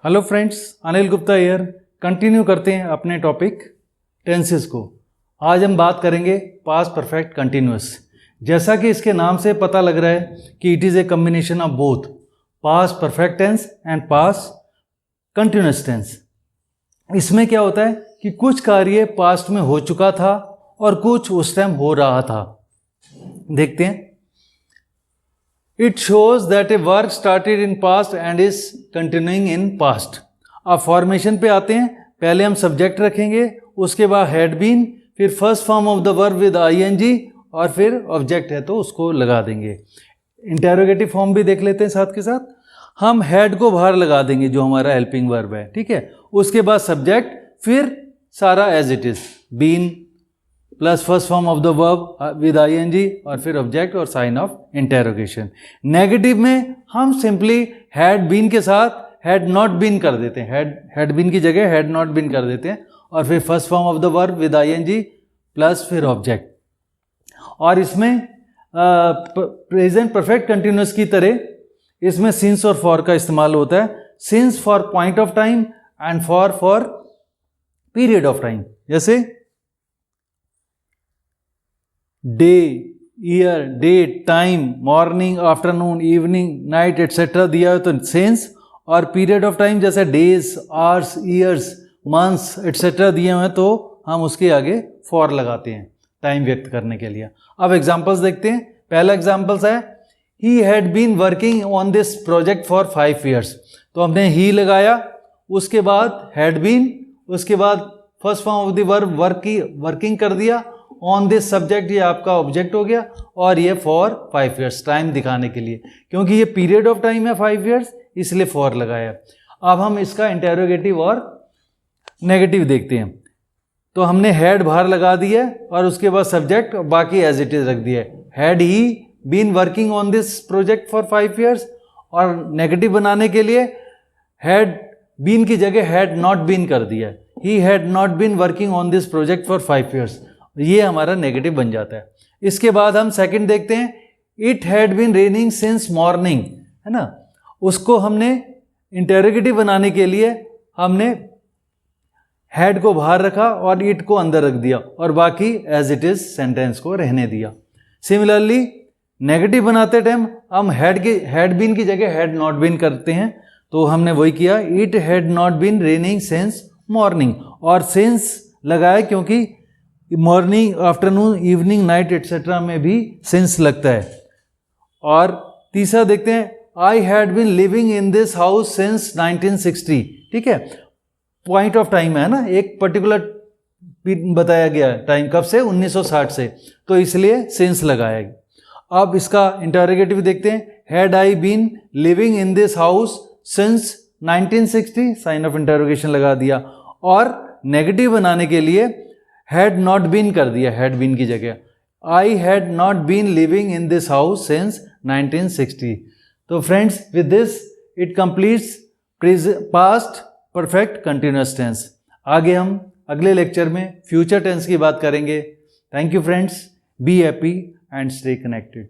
Hello friends, Anil Gupta here. Continue करते हैं अपने टॉपिक टेंसेस को। आज हम बात करेंगे पास्ट परफेक्ट कंटिन्यूअस। जैसा कि इसके नाम से पता लग रहा है कि it is a combination of both past perfect tense and past continuous tense. इसमें क्या होता है कि कुछ कार्य पास्ट में हो चुका था और कुछ उस टाइम हो रहा था। देखते हैं। It shows that a work started in past and is continuing in past. अब फॉर्मेशन पे आते हैं। पहले हम सब्जेक्ट रखेंगे, उसके बाद हैड बीन, फिर first form of the verb with ING और फिर ऑब्जेक्ट है तो उसको लगा देंगे। इंटेरोगेटिव फॉर्म भी देख लेते हैं साथ के साथ। हम हैड को बाहर लगा देंगे जो हमारा हेल्पिंग वर्ब है, ठीक है। उसके बाद सब्जेक्ट, फिर सारा as it is, been plus first form of the verb with ING और फिर ऑब्जेक्ट और साइन ऑफ इंटेरोगेशन। नेगेटिव में हम सिंपली हैड बीन के साथ हैड नॉट बीन कर देते हैं। हैड बीन की जगह हैड नॉट बीन कर देते हैं और फिर first form of the verb with ING plus फिर ऑब्जेक्ट। और इसमें प्रेजेंट परफेक्ट कंटिन्यूअस की तरह इसमें सिंस और फॉर का इस्तेमाल होता है। Since for point of time and for period of time. जैसे day, year, date, time, morning, afternoon, evening, night etcetera दिया है तो सिंस, और पीरियड ऑफ टाइम जैसे days, hours, years, months etcetera दिए हुए हैं तो हम उसके आगे फॉर लगाते हैं टाइम व्यक्त करने के लिए। अब एग्जांपल्स देखते हैं। पहला एग्जांपल्स है he had been working on this project for 5 years। तो हमने ही लगाया, उसके बाद हैड बीन, उसके बाद first form of the verb working कर दिया, ऑन दिस सब्जेक्ट ये आपका ऑब्जेक्ट हो गया, और ये फॉर 5 years टाइम दिखाने के लिए, क्योंकि ये पीरियड ऑफ टाइम है 5 years इसलिए फॉर लगाया। अब हम इसका इंटेरोगेटिव और नेगेटिव देखते हैं। तो हमने हैड बाहर लगा दिया और उसके बाद सब्जेक्ट, बाकी एज इट इज रख दिया। Had he been working on this project for 5 years, और नेगेटिव बनाने के लिए हैड बीन की जगह हैड नॉट बीन कर दिया। He had not been working on this project for 5 years, ये हमारा नेगेटिव बन जाता है। इसके बाद हम सेकंड देखते हैं। It had been raining since morning, है ना। उसको हमने इंटेरोगेटिव बनाने के लिए हमने हैड को बाहर रखा और इट को अंदर रख दिया और बाकी एज इट इज सेंटेंस को रहने दिया। सिमिलरली नेगेटिव बनाते टाइम हम हैड बीन की जगह हैड नॉट बीन करते हैं, तो हमने वही किया। It had not been raining since morning, और सिंस लगाया क्योंकि morning, afternoon, evening, night etcetera में भी सिंस लगता है। और तीसरा देखते हैं। I had been living in this house since 1960, ठीक है। पॉइंट ऑफ टाइम है ना, एक पर्टिकुलर बताया गया टाइम, कब से, 1960 से, तो इसलिए सिंस लगाया गया। अब इसका इंटरोगेटिव देखते हैं। Had I been living in this house since 1960, sign of interrogation लगा दिया, और नेगेटिव बनाने के लिए हैड नॉट बीन कर दिया हैड बीन की जगह। I had not been living in this house since 1960। तो friends, with this it completes past perfect continuous tense. आगे हम अगले लेक्चर में फ्यूचर टेंस की बात करेंगे। Thank you friends, be happy and stay connected.